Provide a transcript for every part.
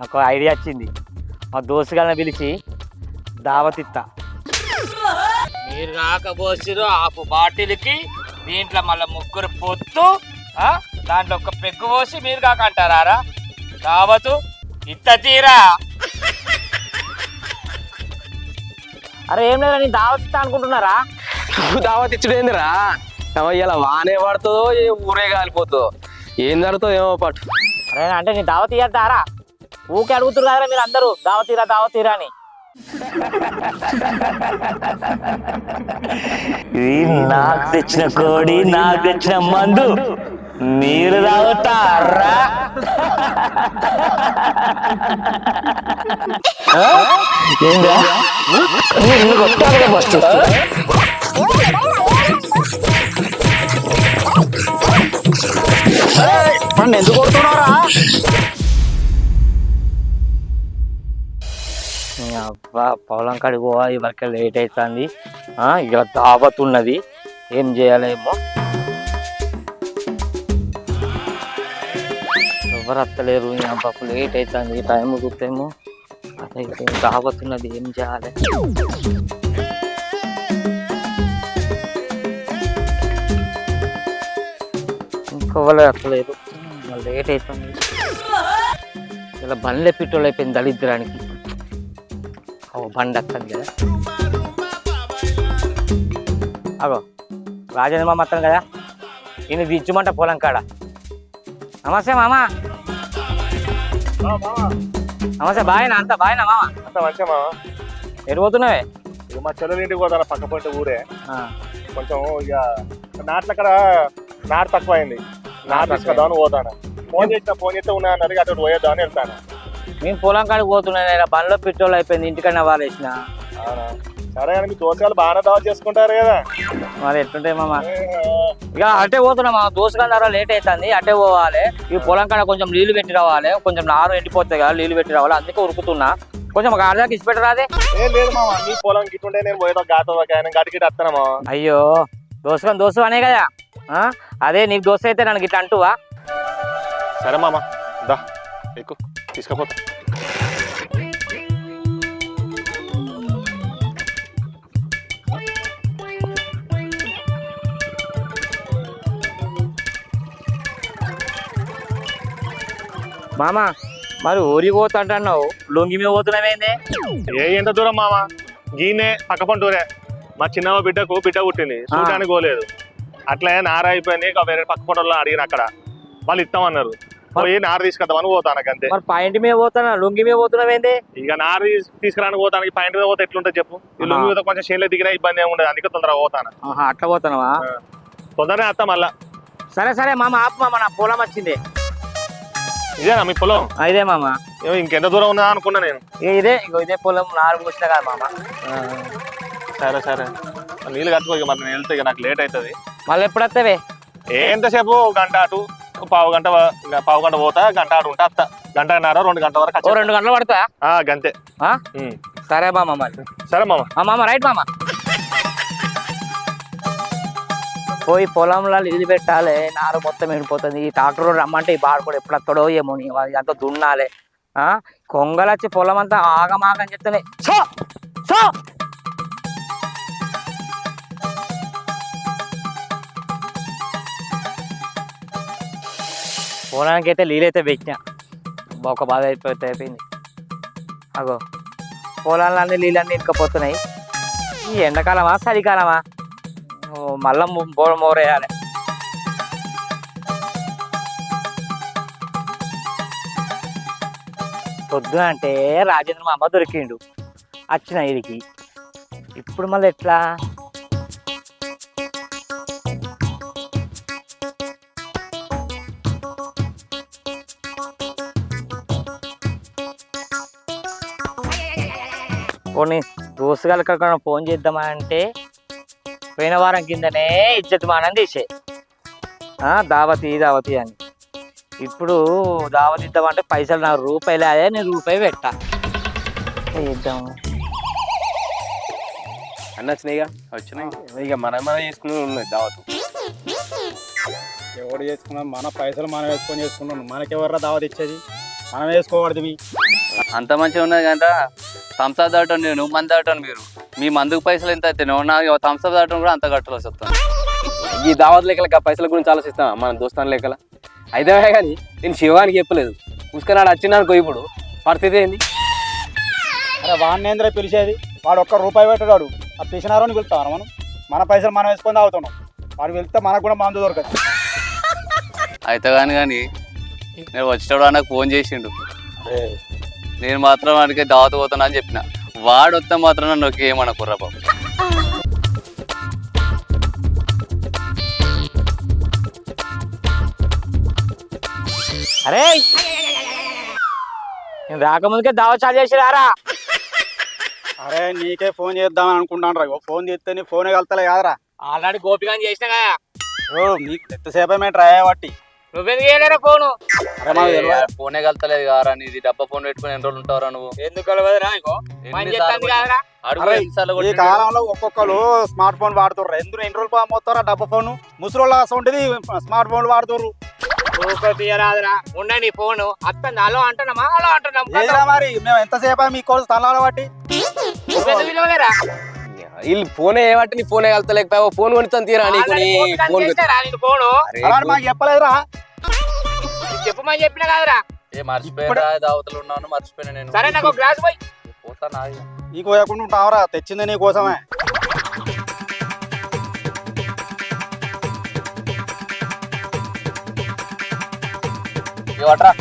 నాకు ఐడియా వచ్చింది. మా దోస్తుగాలను పిలిచి దావతిత్తా. మీరు కాకపోసిరు హాఫ్ బాటిల్కి దీంట్లో మళ్ళీ ముగ్గురు పొత్తు, దాంట్లో ఒక పెగ్గు పోసి మీరు కాక అంటారా దావతు ఇత్త తీరా. అరే ఏం లేదా, నేను దావత్ ఇస్తా అనుకుంటున్నారా? దావత్ ఇచ్చుడేందిరా? ఇలా వానే పడుతుందో ఏ ఊరే కాలిపోతుందో ఏం జరుగుతుందో ఏమో పట్టు. అరే అంటే నీ దావత్ ఇయ్యద్దారా? ఊకే అడుగుతున్నారు కదా మీరు అందరూ దావత్ తీరా అని. నాకు తెచ్చిన కోడి, నాకు తెచ్చిన మందు మీరు తాగుతారా? ఎందుకు కొడుతున్నారా? అబ్బా పొలం కాడికి పోవా, ఇవరికి లేట్ అవుతుంది. ఇక దావత్ ఉన్నది, ఏం చేయాలేమో. ఎవరు వస్తలేరు, అబ్బాకు లేట్ అవుతుంది, టైం చూస్తేమో అదైతే దావత్ ఉన్నది, ఏం చేయాలి? ఇంకోవలే వస్తలేరు, లేట్ అవుతుంది. ఇలా బండ్లే పెట్రోల్ అయిపోయింది దళిద్రానికి. బండి వస్తుంది కదా. అగో రాజేంద్ర మామ వస్తాను కదా, ఈయన దించమంట పొలం కాడ. నమస్తే మామా. నమస్తే, బాయనా? అంతా బాయనా మామ? అంత మంచిగా మామ. ఎటు పోతున్నావే? ఇక మా చెల్లెలు ఇంటికి పోతాను, పక్క పొంటి ఊరే. కొంచెం ఇక నాట్లు అక్కడ నాటు తక్కువ అయింది, నాటు తీసుకొద్దామని పోతాను. ఫోన్ చేస్తే ఉన్నా అన్నది, అటు పోయేద్దామని వెళ్తాను. మేము పొలం కాడికి పోతున్నాను, బండ్లో పెట్రోల్ అయిపోయింది, ఇంటికన్నా వారేసిన. సరే కానీ మీ దోసగాలు బాగానే దావా చేసుకుంటారు కదా. మరి ఎట్లుంటాయి మామ? ఇక అటే పోతున్నా మా దోసగాల ద్వారా లేట్ అవుతుంది, అటే పోవాలి. ఈ పొలం కాడ కొంచెం నీళ్లు పెట్టి రావాలి, కొంచెం నారు ఎండిపోతాయి కదా, నీళ్లు పెట్టి రావాలి, అందుకే ఉరుకుతున్నా. కొంచెం ఒక అర్ధాకి ఇచ్చి పెట్టరాదే? లేదు మామ, నీ పొలం గిట్టుంటే నేను పోయేదో గడికి వస్తానమ్మా. అయ్యో దోసు అనే కదా, అదే నీకు దోశ అయితే నన్ను గిట్లా అంటువా? సరే మామ, దా ఎక్కువ తీసుకపోతా. మామ మరి ఊరికి పోతాంటున్నావు, లొంగి మీద పోతున్నావేంది? ఎంత దూరం మామ, గీనే పక్క పంటూరే. మా చిన్నమ్మ బిడ్డ పుట్టింది, చూడడానికి పోలేదు. అట్లా నార అయిపోయింది, వేరే పక్క పంటలో అడిగిన అక్కడ వాళ్ళు ఇస్తామన్నారు. పోయి నార తీసుకొద్దామని పోతాను అంతే. మరి పాయింట్ మీద పోతానా, లొంగి మీద పోతున్నావేంది? ఇక నార తీసుకురానికి పోతానికి పాయింట్ మీద పోతే ఎట్లుంటుంది చెప్పు? ఈ లొంగి మీద కొంచెం చేనులో దిగినా ఇబ్బంది ఏమి ఉండదు, అందుకే తొందరగా పోతాను. అట్లా పోతానవా? తొందరనే వస్తా మళ్ళా. సరే మామ, ఆపు మామ, నా పొలం వచ్చింది. ఇదేనా మీ పొలం? ఇదే మామ. ఇంకెంత దూరం ఉందా అనుకున్నా నేను. ఇదే పొలం, నారు పోసిన కదా మామ. సరే నీళ్ళు కట్టుకో, మరి నేను వెళ్తే నాకు లేట్ అవుతుంది. మళ్ళీ ఎప్పుడు వస్తావే? ఎంతసేపు, గంట అటు పావు గంట పోతా, గంట అటు ఉంటా, గంటన్నర 2 గంటల వరకు. 2 గంటలు పడతా గంతే. సరే మామ, మరి సరే మామ. మామ రైట్ మామ. పోయి పొలంలో నీళ్ళు పెట్టాలి, నారు మొత్తం ఎండిపోతుంది. ఈ ట్రాక్టర్ రమ్మంటే ఈ బాడు కూడా ఎప్పుడు వస్తాడో ఏమో, అంతా దున్నాలి. కొంగలు వచ్చి పొలం అంతా ఆగమాగని చెప్తున్నాయి. పొలానికి అయితే నీళ్ళైతే పెట్టినా, ఒక బాధ అయిపోయింది. అగో పొలాలన్నీ నీళ్ళన్నీ ఇంకపోతున్నాయి. ఈ ఎండాకాలమా చలికాలమా? మళ్ళా మోరేయాలి. పొద్దున అంటే రాజేంద్ర మామ దొరికిండు, వచ్చిన ఇడికి. ఇప్పుడు మళ్ళీ ఎట్లా? పోనీ దోస్తుగాలకి ఫోన్ చేద్దామా అంటే, పోయిన వారం కిందనే ఇజ్జత్ మానం తీసే దావతి అని. ఇప్పుడు దావత్ ఇద్దామంటే పైసలు నాకు రూపాయలే, అదే నేను రూపాయి పెట్టా. ఇద్దాము అన్న వచ్చినాయి ఇక మనం చేసుకుని ఉన్నాయి దావత్. ఎవడు చేసుకున్నాం, మన పైసలు మనం వేసుకొని చేసుకున్నాం, మనకెవర్రా దావత్ ఇచ్చేది? మనం వేసుకోకూడదు. అంత మంచిగా ఉన్నది కంట థమ్స్అప్ దాటం నేను మంది దాటాను మీరు మీ మందుకు పైసలు ఎంత అయితే నాకు థమ్స్అప్ దాటం కూడా అంత కట్టాల్సి వస్తాను. ఈ దావత్ లెక్కల పైసల గురించి ఆలోచిస్తాం మన దోస్తాను లెక్కల అయితే కానీ నేను శివానికి చెప్పలేదు పుష్కరాడు వచ్చినానుకో ఇప్పుడు పరిస్థితి ఏంది. అరే వాడినేంద్ర పిలిచేది, వాడు ఒక్క రూపాయి పెట్టాడు. ఆ పిసినారోని పిలుస్తాం మనం, మన పైసలు మనం వేసుకొని తాగుతున్నాం. వాడు వెళ్తే మనకు కూడా మందు దొరకదు. అయితే కానీ నేను వచ్చేటప్పుడు నాకు ఫోన్ చేసిండు. నేను మాత్రం వాడికి దావత్ పోతాను అని చెప్పిన. వాడు వస్తే మాత్రం నన్ను ఏమనుకుర్రా బాబు. అరే నేను రాకముందుకే దావా చాలు చేసిరారా. అరే నీకే ఫోన్ చేద్దామని అనుకుంటాను రా. ఫోన్ చేస్తే నీ ఫోనే కలుతలే కాదరా. ఆల్రెడీ గోపికాని చేసినా కదా. ఓ నీకు ఎంతసేపమే ట్రై బట్టి. నువ్వెందుకు చేయలేరా ఫోను? అరే మాకు తెలియదు. ఫోనే కలతలేదు కారా, నీది డబ్బా ఫోన్ పెట్టుకుని ఎన్ని రోజులు ఉంటావురా నువ్వు? ఎందుకు కలవదురా? అడుగు ఎన్నిసార్లు ఈ కొట్టిండు? కాలంలో ఒక్కొక్కరు స్మార్ట్ ఫోన్ వాడుతుర్రు. ఎందుకు ఎన్ని రోజులు మోస్తారా డబ్బా ఫోన్? ముసలోళ్ళ ఉంటుంది స్మార్ట్ ఫోన్లు వాడుతుర్రు. తీయరాదురా, ఉండండి ఫోను అత్తంది. అలో అంటున్నామా అలో అంటున్నాం. ఏదిరా మరి మేము ఎంతసేపా మీకోసం స్థలాలు బట్టి. నువ్వెందుకు పిలవలేరా? వీళ్ళు ఫోనే ఏమంటే నీ ఫోనే కలుతలేకపోయావు. ఫోన్ కొనిస్తాను తీరా నీకు నీ ఫోన్ ఫోను అలా మాకు చెప్పలేదురా. చెప్పమని చెప్పిన కాదురా. ఏ మర్చిపోయినా దావతలు ఉన్నాను మర్చిపోయినా నేను. సరే నాకు గ్లాస్ పోయి. పోతా నాది. నీకు పోయకుండా ఉంటావురా, తెచ్చింది నీ కోసమే. ఇవ్వట్రా.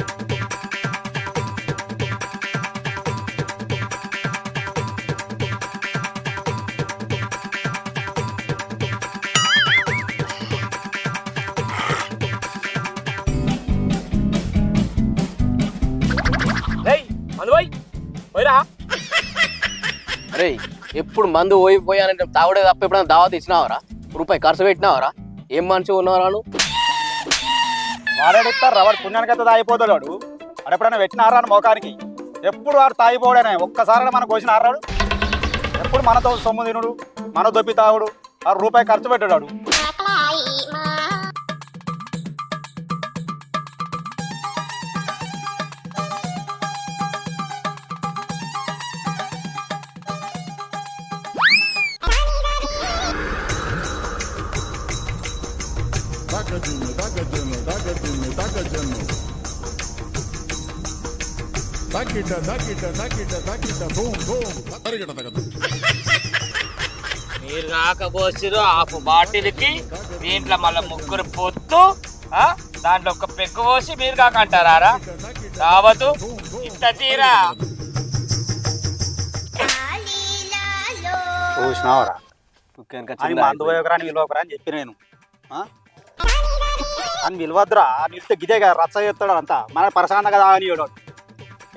అరే ఎప్పుడు మందు పోయిపోయానంటే తాగుడే తప్ప ఎప్పుడైనా దావత్ ఇచ్చినావరా? రూపాయి ఖర్చు పెట్టినావరా? ఏం మనిషి ఉన్నవరా నువ్వు? వాడేడుతారు వాడు పుణ్యానికైతే తాగిపోతాడు. వాడు వాడు ఎప్పుడైనా పెట్టినారా మోకానికి? ఎప్పుడు వాడు తాగిపోవడనే. ఒక్కసారి మనకు వచ్చిన ఆరాడు. ఎప్పుడు మనతో సొమ్ము తినుడు, మన దొప్పి తాగుడు. ఆ రూపాయి ఖర్చు పెట్టాడు. మీరు కాకపోసిరు హాఫ్ బాటిల్కి దీంట్లో మళ్ళీ ముగ్గురు పొత్తు, దాంట్లో ఒక పెక్కు పోసి మీరు కాక అంటారా? రావద్దు ఇంత తీరా. చూసినావరా అని మందు పోయకరా అని విలువకరా అని చెప్పి నేను. అని విలువద్దురా, నిలిస్తే గిదే కదా రచ్చ చేస్తాడు అంతా. మన ప్రశాంతంగా తాగనివాడు.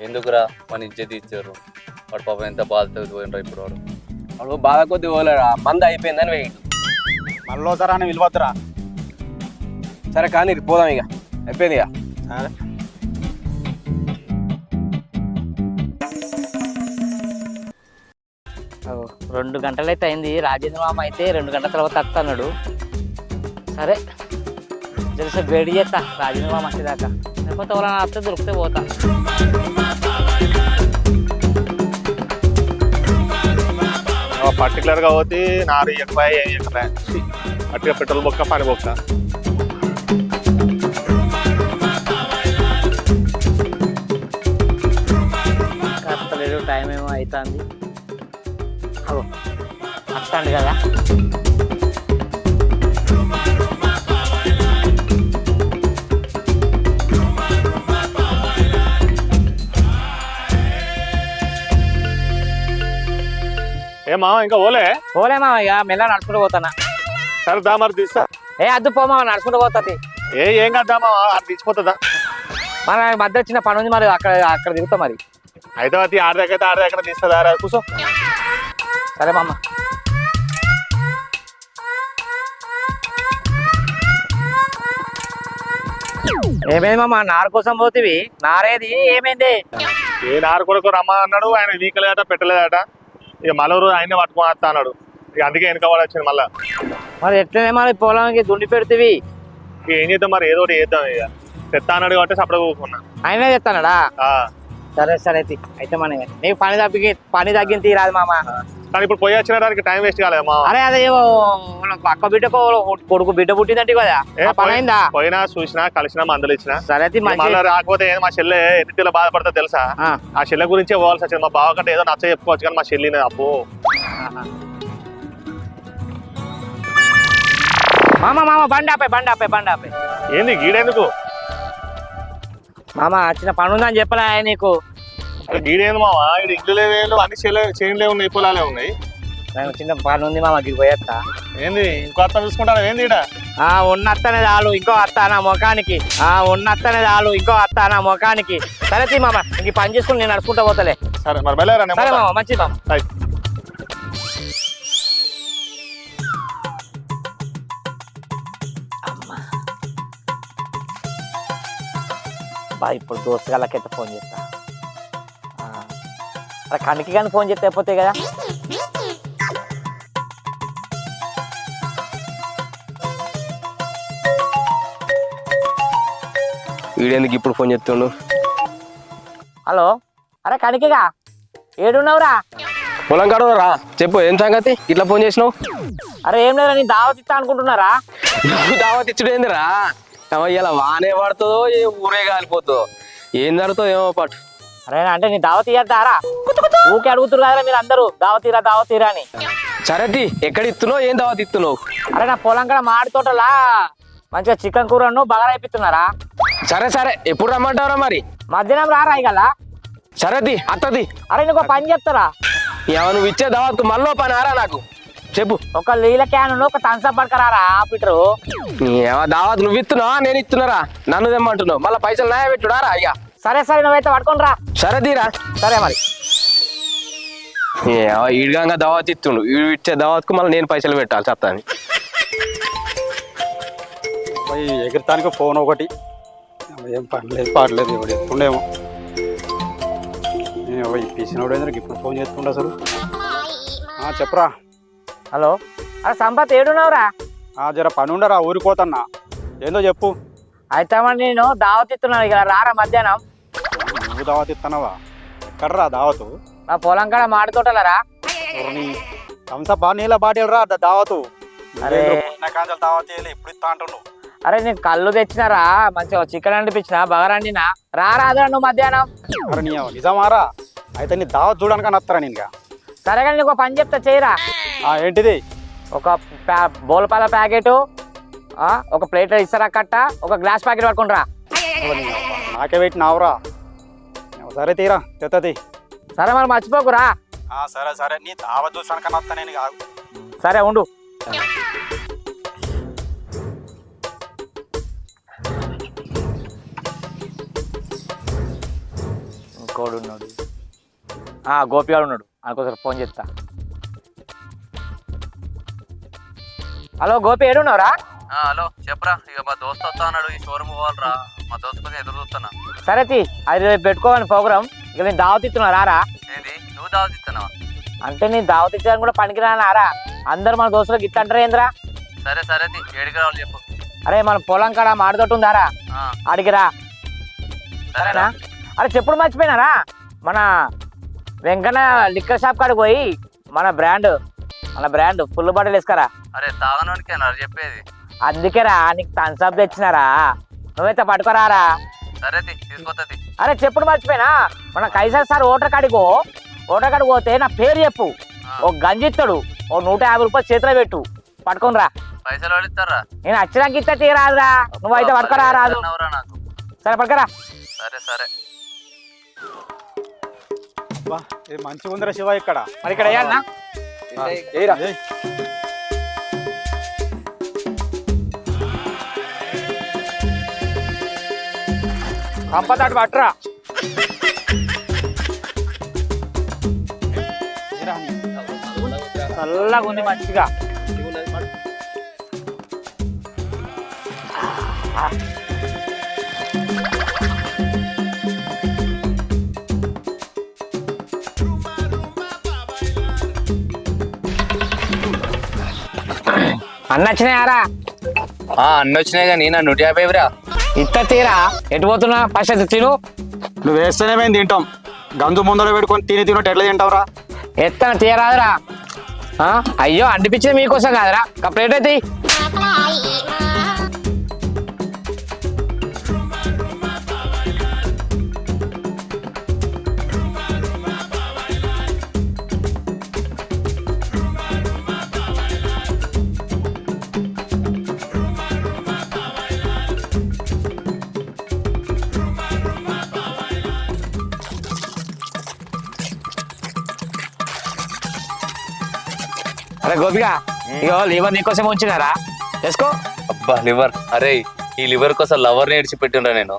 ఎందుకురా మన ఇజ్జత్ ఇచ్చారు? వాడు పాపం ఎంత బాధతో పోయినరా ఇప్పుడు. వాడు బాధ కొద్ది పోలేరా, మంద అయిపోయిందని వేయండి. మళ్ళోసారా అని విలువద్దురా. సరే కానీ పోదాం, ఇక అయిపోయింది ఇక. సరే 2 గంటలైతే అయింది. రాజేంద్ర మామ అయితే 2 గంటల తర్వాత వస్తున్నాడు. సరే తెలిసే వేడి చేస్తా రాజేంద్ర మామ వచ్చేదాకా. లేకపోతే ఎవరైనా వస్తే దొరికితే పోతా. పర్టికులర్గా పోతే నారు ఎక్కువ అట్టిగా పెట్రోల్ బొక్క పని బొక్క. కష్టలేదు, టైం ఏమో అవుతుంది. వస్తాండి కదా. ఏ మామ ఇంకా పోలే మామ, ఇక మెల్ల నడుచుకుంటూ పోతానా. సరే దా మరి తీస్తా. అద్దు పో మామ, నడుచుకుంటూ పోతుంది. ఏం కద్దా మామ, అది తీసిపోతుందా? మన మధ్య వచ్చిన పని ఉంది మరి, అక్కడ తిరుగుతా మరి. అయితే ఆడదగ్గర తీస్తుందా? కూర్చో. సరే మామ. ఏమైంది మామ, నారు కోసం పోతివి? నారేది ఏమైంది? ఏ నారు కొడుకు రమ్మ అన్నాడు, ఆయన వీకలేదట పెట్టలేదట. ఇక మలూరు ఆయనే పట్టుకొని వస్తా అన్నాడు. ఇక అందుకే వెనకబడి వచ్చింది మళ్ళా. మరి ఎట్లనే మరి పొలానికి దుండి పెడితివి? ఏం చేద్దాం మరి, ఏదో ఒకటి చేద్దాం. ఇక తెత్తా అన్నాడు కాబట్టి సపరేట్ కూకున్నా. ఆయనే చెప్తానడా? సరే సరే అయితే మన నీకు పని తగ్గింది తీరాదు మామ. కానీ ఇప్పుడు పోయి వచ్చిన దానికి టైం వేస్ట్ కాలేదు మా. అరే అదే అక్క బిడ్డకు కొడుకు బిడ్డ పుట్టిందంటే కదా పని అయిందా? పోయినా చూసినా కలిసినా మందులు ఇచ్చినా. సరే మళ్ళీ రాకపోతే మా చెల్లె ఎన్నిటిలో బాధపడతా తెలుసా? ఆ చెల్లె గురించే పోవాల్సి వచ్చింది. మా బావ కంటే ఏదో నచ్చ చెప్పుకోవచ్చు కానీ మా చెల్లిని అప్పు. మామ బండి ఆపే. ఏంది గీడెందుకు మామ చిన్న పని ఉందని చెప్పలే నీకు. గీడేంది మావా? ఇక్కడ ఇల్లులే వేలు అన్ని చేనులే ఉన్నాయి, పొలాలే ఉన్నాయి. నాకు చిన్న పని ఉంది మామ, గిరి పోయేస్తా. ఏంది ఇంకో అత్త చూసుకుంటాను ఏంది ఈడ? ఉన్నత్తనే చాలు ఇంకో అత్త నా ముఖానికి. ఉన్నత్తనే చాలు ఇంకో అత్త నా ముఖానికి. సరే మామ ఇంక పని చేసుకుని నేను నడుచుకుంటా పోతలే. సరే మరి వెళ్ళారా? సరే మామ మంచిది మామ. ఇప్పుడు దోస్తు గాళ్ళకైతే ఫోన్ చేస్తా. అరే కనికి కానీ ఫోన్ చేస్తే అయిపోతాయి కదా. వీడేందుకు ఇప్పుడు ఫోన్ చేస్తుండు? హలో, అరే కనికిగా ఏడున్నావురా? పొలం కాడ రా. చెప్పు ఏం సంగతి ఇట్లా ఫోన్ చేసినావు? అరే ఏం లేదా, నేను దావత్ ఇస్తా అనుకుంటున్నారా? నువ్వు దావత్ ఇచ్చుడు ఏందిరా? ఇలా వానే పడుతుందో ఏ ఊరే కాలిపోతుందో ఏం జరుగుతుందో ఏమో పాటు. అరే అంటే నీ దావత్ ఇయ్యద్దారా? ఊకే అడుగుతున్నారు కదా మీరు అందరూ దావత్ తీరా అని. సరేది ఎక్కడ ఇస్తున్నావు? ఏం దావత్ ఇస్తున్నావు? అరే నా పొలం కాడ మాడి తోటలా మంచిగా చికెన్ కూరను బాగా అయిపోతున్నారా? సరే ఎప్పుడు రమ్మంటావురా మరి? మధ్యాహ్నం రారా ఇగల? సరేది అత్తది. అరే నీకు పని చెప్తారా? నువ్వు ఇచ్చే దావత్ మళ్ళీ పని ఆరా నాకు చెప్పు. ఒక నీళ్ళ క్యాన్ ఒక థమ్స్అప్ పడకరారా పీటరు. దావత్ నువ్వు ఇస్తున్నావా నేను ఇస్తున్నారా? నన్ను తెమ్మంటున్నావు మళ్ళీ పైసలు నాయ పెట్టుడారా? అయ్యా సరే నువ్వైతే పట్టుకొని రా. సరే తీరా. సరే మరి ఈడుగా దావత్ ఇస్తుండు. వీడు ఇచ్చే దావత్కు మళ్ళీ నేను పైసలు పెట్టాలి చెప్తాను. ఎగిరితానికి ఫోన్ ఒకటి ఏం పాడలేదు ఎవడు ఎత్తుండేమో. పీసినోడు ఏంద్ర ఇప్పుడు ఫోన్ చేస్తుండే అసలు. చెప్పరా? హలో, అరే సంపత్ ఏడున్నావురా? జర పని ఉండరా ఊరిపోతన్నా. ఏందో చెప్పు. అయితే మరి నేను దావత్ ఇస్తున్నాను ఇక రారా మధ్యాహ్నం. నువ్వు దావత్ ఇస్తున్నావా? ఎక్కడరా దావతు? నా పొలం కాడ మాడి తోటలరా. థమ్సప్ నీళ్ళ బాటిల్ రా దావతు. అరే దావత్ ఇప్పుడు ఇస్తా అంటున్నావు. అరే నేను కళ్ళు తెచ్చినారా, మంచిగా చికెన్ అనిపించిన బగారా వండినా. రారా నువ్వు మధ్యాహ్నం. అరే నీ నిజమారా? అయితే నీ దావత్ చూడడానికి వస్తారా నేను? సరే కానీ నీకు పని చెప్తా చేయరా. ఏంటిది? ఒక బోల్పాల ప్యాకెట్, ఒక ప్లేట్ ఇస్తారా కట్ట, ఒక గ్లాస్ ప్యాకెట్ పట్టుకుని రా. నాకే పెట్టినావురా? సరే తీరా తెత్తది. సరే మరి మర్చిపోకురా. సరే నీ దావత్ చూసాను వస్తా నేను కాదు. సరే ఉండు. ఇంకోడు ఉన్నాడు, గోపి గారు ఉన్నాడు, అనుకోసారి ఫోన్ చేస్తా. హలో గోపి ఏడున్నావురా? హలో చెప్పరా. ఇక మా దోస్తు వస్తా అన్నాడు, ఈ షోరూమ్ పోవాలరా. మా దోస్తు కోసం ఎదురు చూస్తున్నా. సరే అది రేపు పెట్టుకోవాలని ప్రోగ్రామ్. ఇక నేను దావత్ ఇస్తున్నా రారా. ఏంది నువ్వు దావత్ ఇస్తున్నావా? అంటే నేను దావత్ ఇచ్చాను కూడా పనికిరానారా? అందరు మన దోస్తులకు ఇట్లా అంటారా ఏంద్రా? సరే ఏడికి రావాలి చెప్పు. అరే మన పొలం కాడ మాడితోటి ఉందారా, అడిగిరా. సరేనా? అరే చెప్పుడు మర్చిపోయినారా, మన వెంకన్న లిక్కర్ షాప్ కాడికి పోయి మన బ్రాండ్ ఫుల్ బాటిల్ వేసుకరా. అరే తాగనోనికే చెప్పేది. అందుకేరా నీకు థమ్స్అప్ తెచ్చినారా, నువ్వైతే పట్టుకోరారా. సరే తీసుకొస్తుంది. అరే చెప్పుడు మర్చిపోయినా, మన కైసర్ సార్ ఓటర్ కాడికి పోతే నా పేరు చెప్పు, ఒక గంజిస్తాడు, ఓ 150 రూపాయలు చేతిలో పెట్టు, పట్టుకొని రా. పైసలు వాడిస్తారా? నేను వచ్చినాక ఇస్తా తీరాదురా, నువ్వైతే పట్టుకోరా రాదు. నాకు సరే పట్టుకరా. సరే మంచిగా ఉందిరా శివ ఇక్కడ. మరి ఇక్కడ వేయాలనా? కంపతాడు పట్టురా. చల్లగా ఉంది మంచిగా. అన్న వచ్చినాయారా? అన్న వచ్చినాయి కానీ నా 150 రా. ఇత్త తీరా ఎటు పోతున్నా ఫస్ట్ అయితే తిను. నువ్వు వేస్తేనే మేము తింటాం. గంజు ముందర పెట్టుకొని తిన్నట్టు ఎట్లా తింటావురా? ఎత్తన తీయరాదురా. అయ్యో అనిపించింది మీకోసం కాదురా, ప్లేట్ అయితే అరే గోపిగా, ఇగో లివర్ నీకోసం ఉంచినారా, వేసుకో. అబ్బా లివర్, అరే ఈ లివర్ కోసం లవర్ నేర్చి పెట్టిండ్రా నేను.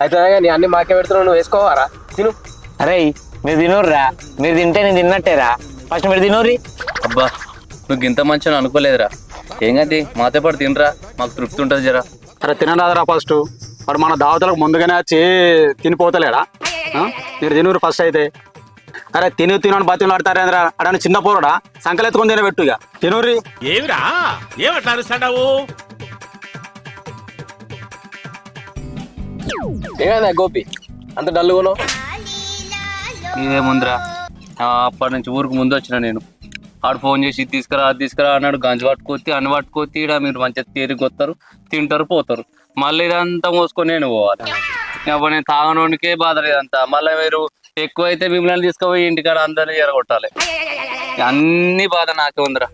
అయితే నీ అన్ని మాకే పెడుతున్నావు, నువ్వు వేసుకోవారా? తిను. అరే మీరు తినోర్రా, మీరు తింటే నేను తిన్నట్టేరా, ఫస్ట్ మీరు తినోర్రి. అబ్బా నువ్వు ఇంత మంచిగా అనుకోలేదురా. ఏం కది మాతో పాటు తినరా, మాకు తృప్తి ఉంటుంది జరా. అరే తినరాదురా ఫస్ట్. వాడు మన దావతలకు ముందుగానే వచ్చి తినిపోతలేడా? మీరు తినూరు ఫస్ట్ అయితే. అరే తిను బతిని పడతారేంద్రా, అడని చిన్న పోరడా సంకలెత్తుకొని తినబెట్టు. ఇక తినూరి. ఏమిరా ఏమట్లా అరుస్తాడావు? ఏమైందా గోపి అంత డల్లుగాను? ఇదేముందిరా, అప్పటి నుంచి ఊరికి ముందు వచ్చిన నేను. ఆడు ఫోన్ చేసి ఇది తీసుకురా అది తీసుకురా అన్నాడు. గంజి పట్టుకొత్తి అన్ని పట్టుకొత్తి ఈడ మీరు మంచిగా తేలికి వస్తారు, తింటారు, పోతారు. మళ్ళీ ఇదంతా మోసుకొని నేను పోవాలి. అప్పుడు నేను తాగనోనికే బాధ లేదంతా. మళ్ళీ మీరు ఎక్కువైతే మిమ్మల్ని తీసుకుపోయి ఇంటికాడ అందరినీ ఎరగొట్టాలి. అన్ని బాధ నాకే ఉందిరా.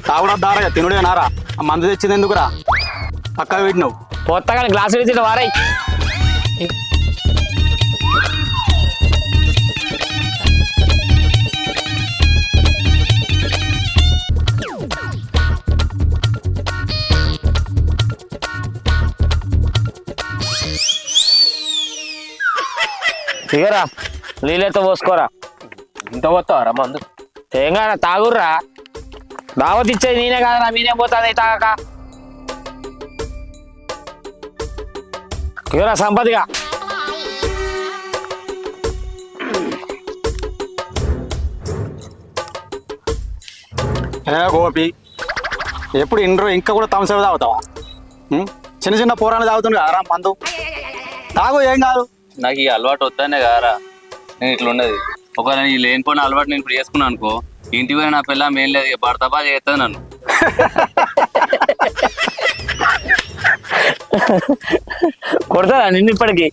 తాగుడా దారా తినుడే నారా, ఆ మందు తెచ్చింది ఎందుకురా? పక్కన పెట్టినావు. కొత్తగా గ్లాసు వేసి వారాయి. ఇగరా నీళ్ళతో పోసుకోరా. ఇంత పోతావారా మందు? తెలంగాణ తాగుర్రా, దావత్ ఇచ్చేది నేనే కాదురా, మీనే పోతుంది తాగక. ఇగరా సంపదిగా. గోపి ఎప్పుడు ఇండ్రో ఇంకా కూడా తమసేవ తాగుతావా? చిన్న చిన్న పోరాలు తాగుతుంది కదరా మందు. తాగు, ఏం కాదు. నాకు ఈ అలవాటు వద్దనే కారా నేను ఇట్లా ఉండదు. ఒకవేళ ఈ లేనిపోయిన అలవాటు నేను ఇప్పుడు చేసుకున్నాను అనుకో, ఇంటికి పోయి నా పిల్ల ఏం లేదు, భర్తపా చేస్తుంది నన్ను. కొడతారా నిన్ను ఇప్పటికి?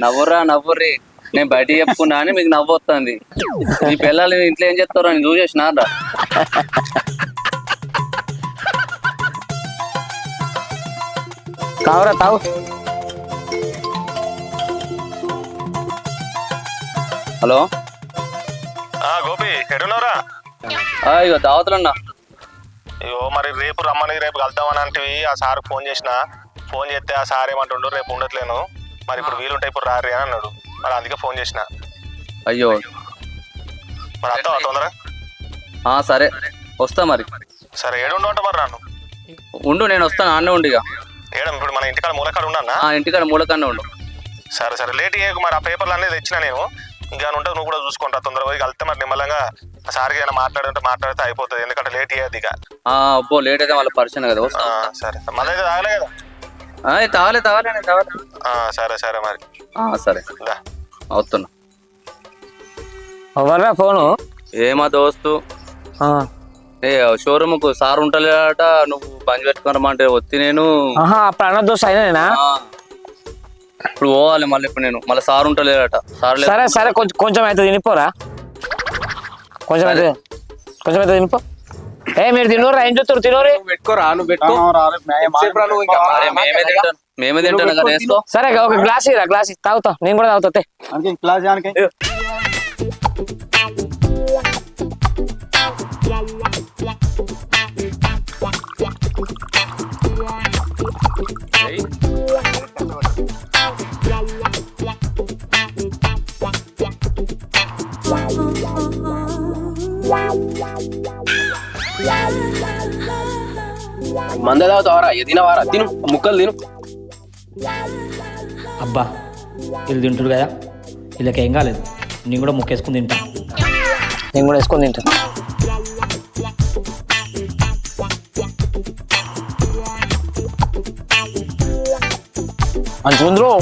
నవ్వుర్రా నవ్వుర్రి, నేను బయటికి చెప్పుకున్నా అని మీకు నవ్వు వస్తుంది. ఈ పిల్లలు ఇంట్లో ఏం చేస్తారో అని చూసేసినారా. తావురా తావు. హలో గోపి ఎడున్నారా? ఇక దావతులన్నా. అయ్యో మరి రేపు రమ్మని, రేపు కలుద్దామని అంటే ఆ సార్ ఫోన్ చేస్తే ఆ సార్ ఏమంటుండ్రు, రేపు ఉండట్లేను మరి ఇప్పుడు వీలుంటే ఇప్పుడు రారి అని అన్నాడు. మరి అందుకే ఫోన్ చేసిన. అయ్యో మరి వస్తావా తొందరగా? సరే వస్తా మరి. సరే ఏడుండు అంట మరి రాను. ఉండు నేను వస్తాను, ఆడనే ఉండు. ఇక ఏడం ఇప్పుడు మన ఇంటికాడ మూలకాడ ఉన్నా? ఇంటికాడ మూలకాడనే ఉండు. సరే సరే లేట్ చేయకు. మరి ఆ పేపర్లు అనేది తెచ్చినా నేను, ఇంకా ఉంటే నువ్వు కూడా చూసుకుంటా. తొందరగా పోయి కలిస్తే మరి నిమ్మలంగా సార్కి ఏమైనా మాట్లాడితే అయిపోతుంది, ఎందుకంటే లేట్ చేయద్దు ఇక. అబ్బో లేట్ అయితే వాళ్ళ పరిచయం కదా. సరే మన అయితే తాగలే కదా? తాగలే నేను తాగలే. సరే సరే మరి. సరే అవుతున్నా. ఎవర్రా ఫోను? ఏమా దోస్తు, షోరూమ్ కు సార్ ఉంటలేట, నువ్వు బంద్ పెట్టుకున్నామంటే వచ్చి నేను అప్పుడు అన్న దోస్తు అయినా ఇప్పుడు పోవాలి. మళ్ళీ ఇప్పుడు నేను మళ్ళీ సార్ ఉంటలేట. సార్ సరే సరే కొంచెం అయితే తినిపోరా, కొంచెం అయితే తినిపో. మీరు తినోరా, ఏం చూస్తారు? తినోరే పెట్టుకోరా, నువ్వు పెట్టుకో. మేమే తింటాను కదా, వేసుకో. సరే ఒక గ్లాస్ ఇరా, గ్లాస్ తాగుతా, నేను కూడా తాగుతా. మంద తాగుతావారా? తినవారా? తిను, ముక్కలు తిను. అబ్బా వీళ్ళు తింటారు కదా, వీళ్ళకి ఏం కాలేదు, నేను కూడా ముక్కేసుకుని తింటా. నేను కూడా వేసుకొని తింటాను. మంచిగా ఉందిరో.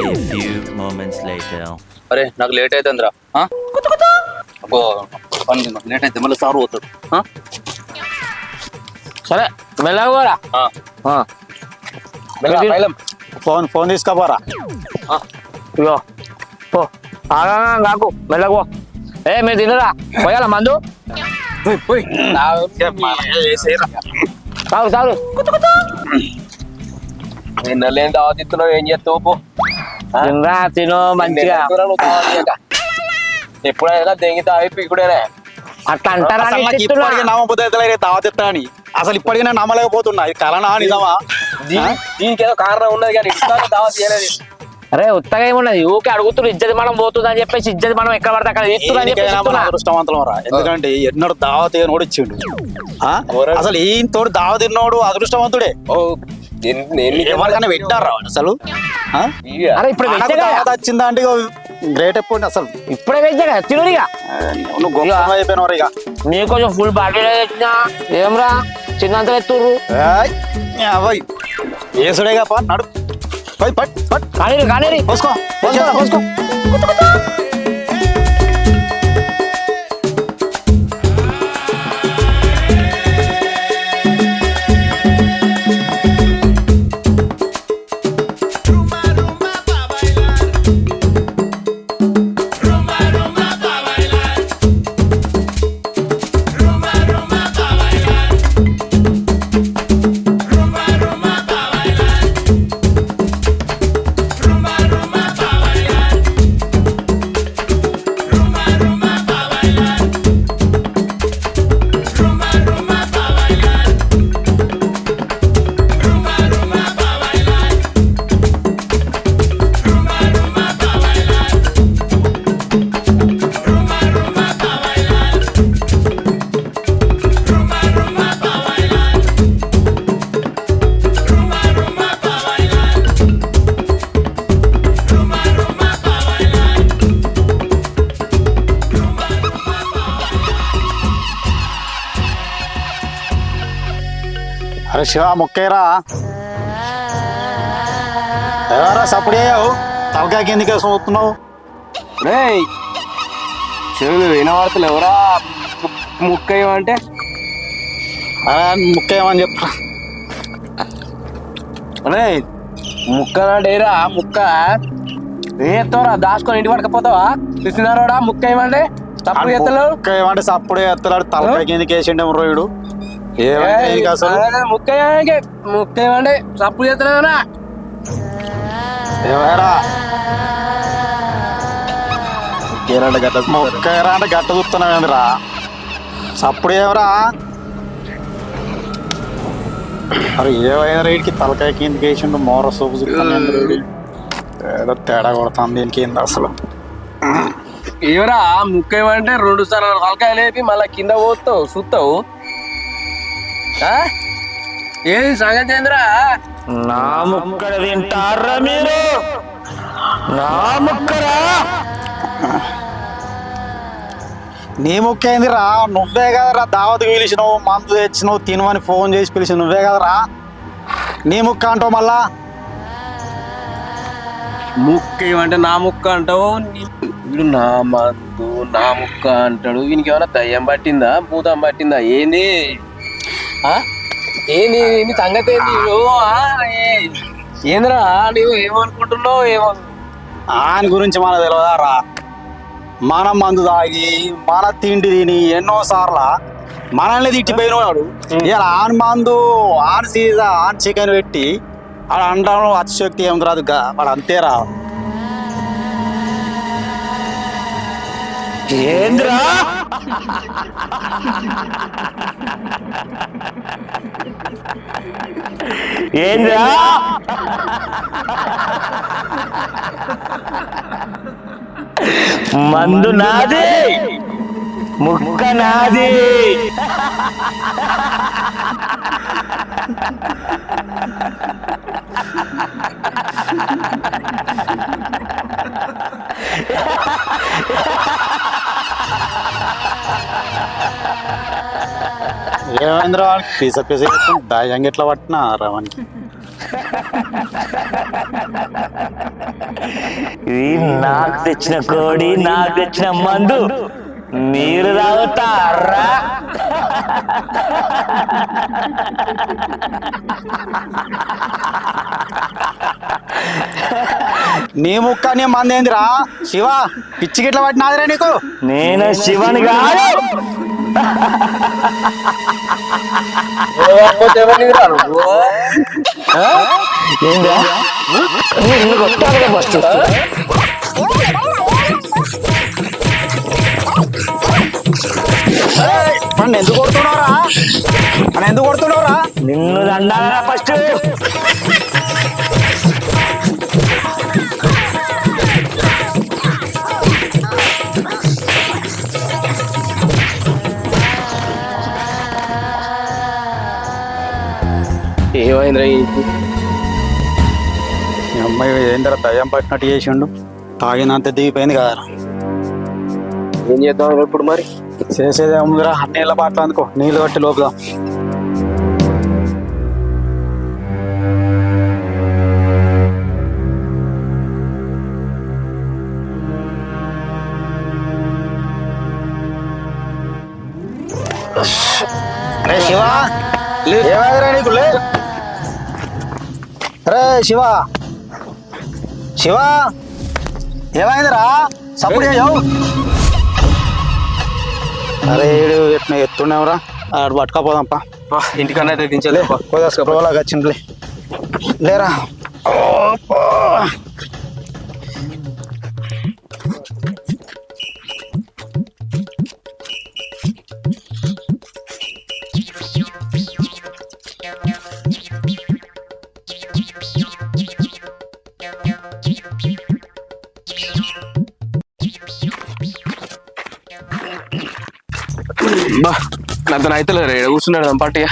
A few moments later. అరే నాకు లేట్ అవుతుందిరా. అబ్బో పని లేట్ అయితే మళ్ళీ సారు పోతాడు. సరే మెల్లగోరా. ఫోన్ తీసుకోపోరా. ఇగో పో కాకు మెల్లగో. మీరు తినరా పోయాలా మందు? తాగు తాగు. నిన్నలేం దావతిస్తున్నావు, ఏం చేస్తావు పో. తినరా తిను మంచిగా. ఎప్పుడైనా దెంగి తాగి పీకుడేనే. అట్లా అంటారా? అసలు నాకు ఇప్పటికీ నమ్మబుద్ధి దావతిస్తాని. అసలు ఇప్పటికీ నేను నమ్మలేకపోతున్నా. ఇది కలనా నిజమా? దీనికి ఏదో కారణం ఉన్నది కానీ ఇస్తాను దావత్ చేయలేదు. అరే ఉత్తగా ఏమున్నది, ఊకే అడుగుతున్నారు ఇజ్జతి మనం పోతుంది అని చెప్పేసి ఇజ్జతి మనం ఎక్కడ పడితే అక్కడ ఇస్తున్నా అని చెప్పేసి చెప్తున్నా. అదృష్టవంతులం రా. ఎందుకంటే ఎన్నోడు దావత్ నోడు ఇచ్చిండు. అసలు ఈయన తోడు దావత్ తిన్నోడు అదృష్టవంతుడే. ఎవరికైనా పెట్టారా అసలు? అరే ఇప్పుడు దావత్ వచ్చిందా అంటే గ్రేట్. ఎప్పుడు అసలు ఇప్పుడే వెజ్జా కదా తినుడిగా. నువ్వు గొప్ప అయిపోయినవారు. ఇక నీకు కొంచెం ఫుల్ బాటిల్ తెచ్చినా ఏమ్రా చిన్నంత ఎత్తుర్రు. ఏసుడేగా పా నడు. కానీ కానీ పోసుకో పోసుకో. అరే శివ మొక్కేరా. ఎవరా సప్పుడు అయ్యావు? తలకాయ కిందికి చూస్తున్నావు. చెవులు వినవార్తలు ఎవరా ముక్కయ్యమంటే? ముక్కేమని చెప్పరా. అరే ముక్కనంటేరా ముక్క ఏత్తోరా దాచుకొని ఇంటి పడకపోతావా? చూసినారోడా ముక్క ఏమంటే తప్పుడు ఎత్తలు. ఏమంటే సప్పుడే ఎత్తలాడు. తలకాయ కిందికి వేసిండే రోయుడు. ముక్క ముక్క ఏమంటే సప్పుడు ఎత్తలేదనా? మొక్కరా అంటే గట్ట చూస్తున్నావేంద్రా? సప్పుడు ఏమరా? అరే ఏమైనా రైడ్కి తలకాయ కిందకి వేసిండు. మోర సూపు చూస్తాను. ఏదో తేడా కొడుతుంది దీనికి ఏంది అసలు. ఏమరా ముక్క ఏమంటే 2 సార్లు తలకాయ లేపి మళ్ళా కింద పోతావు చూస్తావు. ఏది సంగతి ఏంద్రా? నా ముక్కడ తింటారా మీరు? నా ముక్కరా? నీ ముక్కేందిరా? నువ్వే కదరా దావత్ పిలిచినావు, మందు తెచ్చినావు, తినమని ఫోన్ చేసి పిలిచి నువ్వే కదరా. నీ ముక్క అంటావు మళ్ళా. ముక్క ఏమంటే నా ముక్క అంటావు. వీడు నా మందు నా ముక్క అంటాడు. వీనికి ఏమైనా దయ్యం పట్టిందా భూతం పట్టిందా ఏంది? ఏంది నీ సంగతి ఏంది? ఏందిరా నువ్వు ఏమనుకుంటున్నావు? ఏమో ఆయన గురించి మనకు తెలియదారా. మన మందు తాగి మన తిండి తిని ఎన్నో సార్లు మనల్ని తిట్టిపోయినవాడు. ఇలా ఆన్ మందు ఆన్ సీజా ఆన్ చికెన్ పెట్టి ఆడ అంటాను అతిశక్తి ఏం రాదు. వాడు అంతేరా. ఏంద్రా ఏంద్రా మందు నాది ముక్క నాది. ఏమైందిరా పీస పీస దాయంగా ఎట్లా పట్టినా రావానికి ఇది నాకు తెచ్చిన కోడి, నాకు తెచ్చిన మందు, మీరు తాగుతారా? నీ ముక్క నీ మందేందిరా శివ, పిచ్చి గిట్ల పట్టినాదిరా నీకు. నేను శివని కాదు. ఏందా నిన్ను కొట్టాలిగా ఫస్ట్. నన్ను ఎందుకు కొడుతున్నావురా? నన్ను ఎందుకు కొడుతున్నావురా? నిన్ను దండాలరా ఫస్ట్. ఏమైందిరా మీ అమ్మాయి ఏందిరా దయ్యం పట్టినట్టు చేసిండు, తాగినంత దిగిపోయింది కదా. ఏం చేద్దాం ఇప్పుడు మరి? చేసేది ఏముందిరా, నీళ్ళ బాటలు అందుకో, నీళ్ళు కట్టి లోపుదాం. శివ ఏమైందిరా నీకు? లే రే శివ, శివ ఏమైందిరా? సపోర్ట్ చేయవు. అరే ఏడు ఎట్లా ఎత్తుండేవరా, ఆడు పట్టుకపోదాంపా. ఇంటికన్నా తెగించలే కొద్దిగా వచ్చిందిలే. లేరా బా నాతో అయితే కూర్చున్నాడు దంపాటిగా.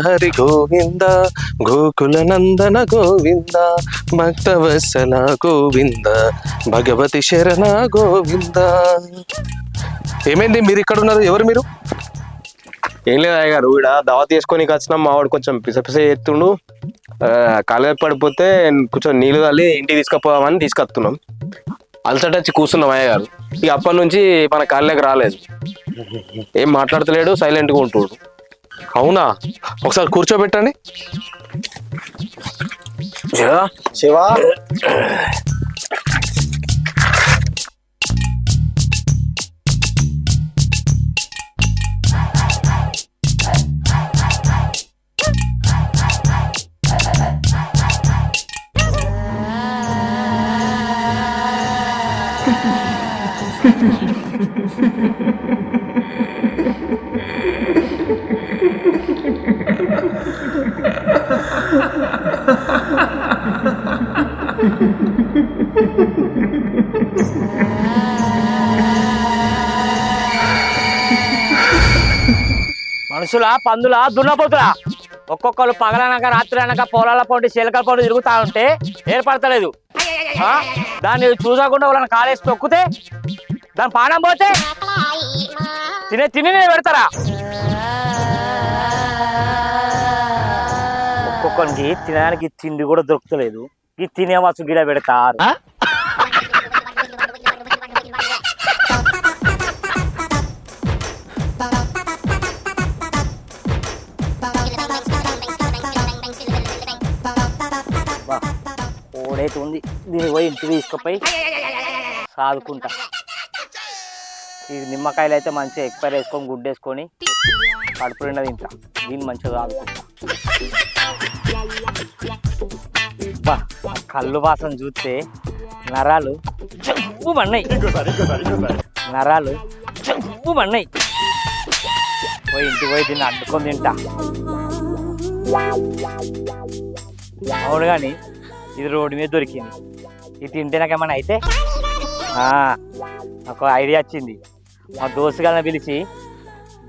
హరి గోవింద గోకుల నందన గోవింద భక్తవత్సల గోవింద భగవతి శరణ గోవింద. ఏమైంది మీరు ఇక్కడ ఉన్నారు? ఎవరు మీరు? ఏం లేదు అయ్య గారు, ఇక్కడ దావత్ తీసుకొని వచ్చినాం. మా వాడు కొంచెం పిసపిస ఎత్తుండు, కాలు పడిపోతే కొంచెం నీళ్ళు తల్లి ఇంటికి తీసుకుపోదామని తీసుకొస్తున్నాం. అలసట వచ్చి కూర్చున్నాం అయ్య గారు. ఇక అప్పటి నుంచి మన కాళ్ళకి రాలేదు, ఏం మాట్లాడతలేడు, సైలెంట్గా ఉంటుడు. అవునా? ఒకసారి కూర్చోబెట్టండి. శివ మనుషుల, పందుల, దున్నపోతులా ఒక్కొక్కరు పగలనక రాత్రి అనక పొలాల పొంటి చిలకల పొంటి తిరుగుతా ఉంటే ఏర్పడతలేదు. దాన్ని చూసకుండా వాళ్ళని కాలేసి తొక్కితే దాని పానం పోతే తిని పెడతారా? ఒక్కొక్కరికి తినడానికి తిండి కూడా దొరుకుతలేదు, ఈ తినే వస్తు గిడ పెడతారు. ఓడైతే ఉంది, దీనికి పోయి ఇంటికి తీసుకుపోయి సాదుకుంటా. ఈ నిమ్మకాయలు అయితే మంచిగా ఎక్స్పైర్ వేసుకొని గుడ్డేసుకొని కడుపు నిండా తింటా. దీన్ని మంచిగా సాదుకుంటా. బా కళ్ళు వాసన చూస్తే నరాలు చెంపు మన్నాయి, నరాలు చెంపు మన్నాయి. పోయి ఇంటికి పోయి దీన్ని అడ్డుకొని తింటా. అవును కానీ ఇది రోడ్డు మీద దొరికింది, ఇది తింటే నాకేమన్నా అయితే ఒక ఐడియా వచ్చింది. మా దోస్తుగాలను పిలిచి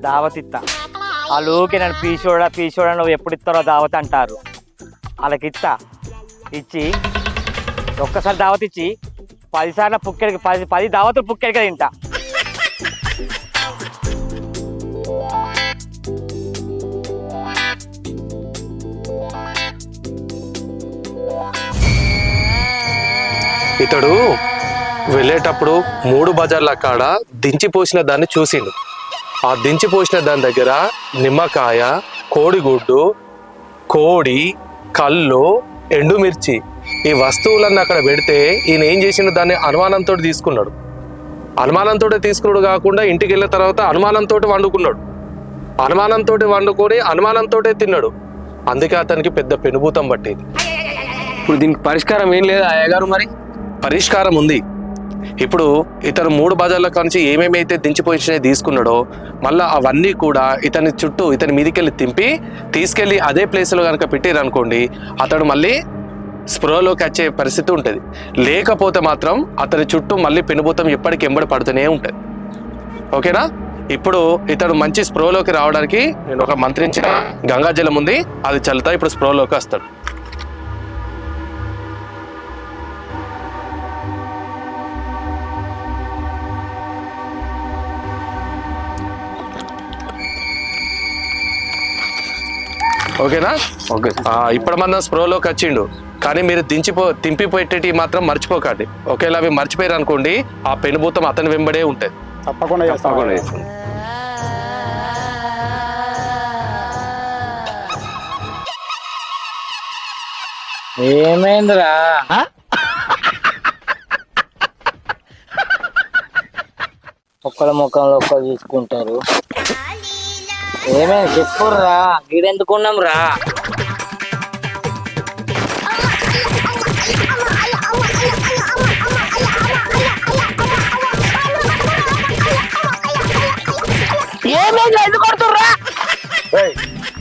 దావత్ ఇస్తా. వాళ్ళకి నన్ను పీసోడా నువ్వు ఎప్పుడు ఇస్తారో దావత్ అంటారు. వాళ్ళకి ఇచ్చి ఒక్కసారి దావత్ ఇచ్చి 10 సార్లు పుక్కెడికి 10 దావతులు పుక్కెడికి తింటా. ఇతడు వెళ్ళేటప్పుడు 3 బజార్ల కాడ దించిపోసిన దాన్ని చూసిండు. ఆ దించిపోసిన దాని దగ్గర నిమ్మకాయ, కోడిగుడ్డు, కోడి, కళ్ళు, ఎండుమిర్చి ఈ వస్తువులన్నీ అక్కడ పెడితే ఈయన ఏం చేసిండు, దాన్ని అనుమానంతో తీసుకున్నాడు. అనుమానంతో తీసుకున్నాడు కాకుండా ఇంటికి వెళ్ళిన తర్వాత అనుమానంతో వండుకున్నాడు. అనుమానంతో వండుకొని అనుమానంతో తిన్నాడు. అందుకే అతనికి పెద్ద పెనుభూతం పట్టేది. ఇప్పుడు దీనికి పరిష్కారం ఏం లేదా అయ్యగారు? మరి పరిష్కారం ఉంది. ఇప్పుడు ఇతను 3 బజార్ల నుంచి ఏమేమైతే దించిపోయినాయో తీసుకున్నాడో మళ్ళీ అవన్నీ కూడా ఇతని చుట్టూ ఇతని మీదికెళ్ళి తింపి తీసుకెళ్ళి అదే ప్లేస్లో కనుక పెట్టారనుకోండి, అతడు మళ్ళీ స్పృహలోకి వచ్చే పరిస్థితి ఉంటుంది. లేకపోతే మాత్రం అతని చుట్టూ మళ్ళీ పెనుభూతం ఎప్పటికి ఎంబడి పడుతూనే ఉంటుంది. ఓకేనా? ఇప్పుడు ఇతడు మంచి స్పృహలోకి రావడానికి నేను ఒక మంత్రించిన గంగాజలం ఉంది, అది చల్లుతా. ఇప్పుడు స్పృహలోకి వస్తాడు. ఓకేనా? ఓకే. ఇప్పుడు మనం స్ప్రోలోకి వచ్చిండు, కానీ మీరు తింపిపోయేటి మాత్రం మర్చిపోకండి. ఒకేలా అవి మర్చిపోయారు అనుకోండి, ఆ పెనుభూతం అతని వెంబడే ఉంటుంది. తప్పకుండా చేస్తాం. ఏమైందిరా? ఒక్కల ముఖంలో ఒక్కరు చూసుకుంటారు. ఏమైంది చెప్పుర్రా, గీడెందుకున్నాం రా? ఏమైంది ఎందుకు కొడుతుర్రా?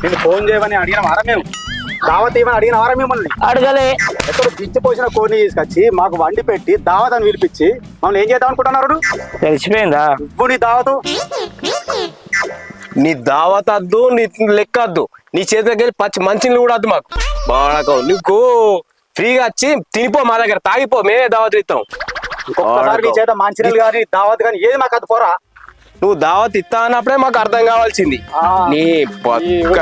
నేను ఫోన్ చేయమని అడిగిన వారా? మేము దావత్ ఇవ్వని అడిగిన వారా? మిమ్మల్ని అడగలే. ఎక్కడ పిచ్చిపోసిన కోడిని తీసుకొచ్చి మాకు వండి పెట్టి దావత్ అని పిలిపించి మమ్మల్ని ఏం చేద్దాం అనుకుంటున్నారు? తెలిసిపోయిందా? నువ్వు నీ దావతు, నీ దావత్ వద్దు, నీ లెక్క వద్దు, నీ చేతి దగ్గర పచ్చి మంచిని కూడా వద్దు మాకు. బాగా నీకు ఫ్రీగా వచ్చి తినిపో, మా దగ్గర తాగిపో, మేమే దావత్ ఇస్తాం. ఒక్కసారి నీ చేత మంచినీళ్ళు కానీ దావత్ కానీ ఏది మాకు అది పోరా. నువ్వు దావత్ ఇస్తా అన్నప్పుడే మాకు అర్థం కావాల్సింది. నీ పక్క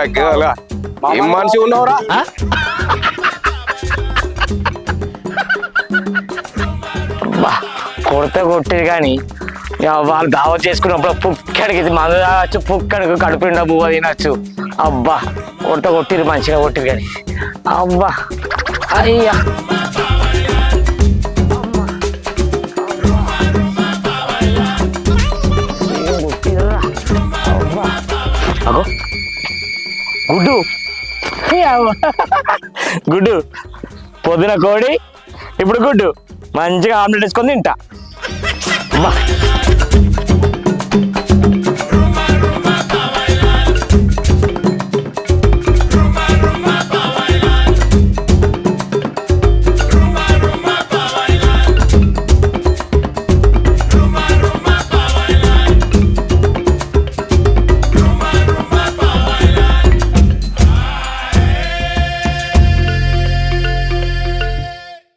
ఏం మనిషి ఉన్నావురా? కొడితే కొట్టిరు కానీ వాళ్ళు దావత్ చేసుకున్నప్పుడు పుక్కడికి మందు తాగచ్చు, పుక్కడికి కడుపుండా బువ్వ తినచ్చు. అబ్బా కొట్టిరు, మంచిగా కొట్టిరు కానీ అబ్బా అయ్యా. అగో గుడ్డు, గుడ్డు పొద్దున కోడి, ఇప్పుడు గుడ్డు, మంచిగా ఆమ్లెట్ వేసుకొని తింటా.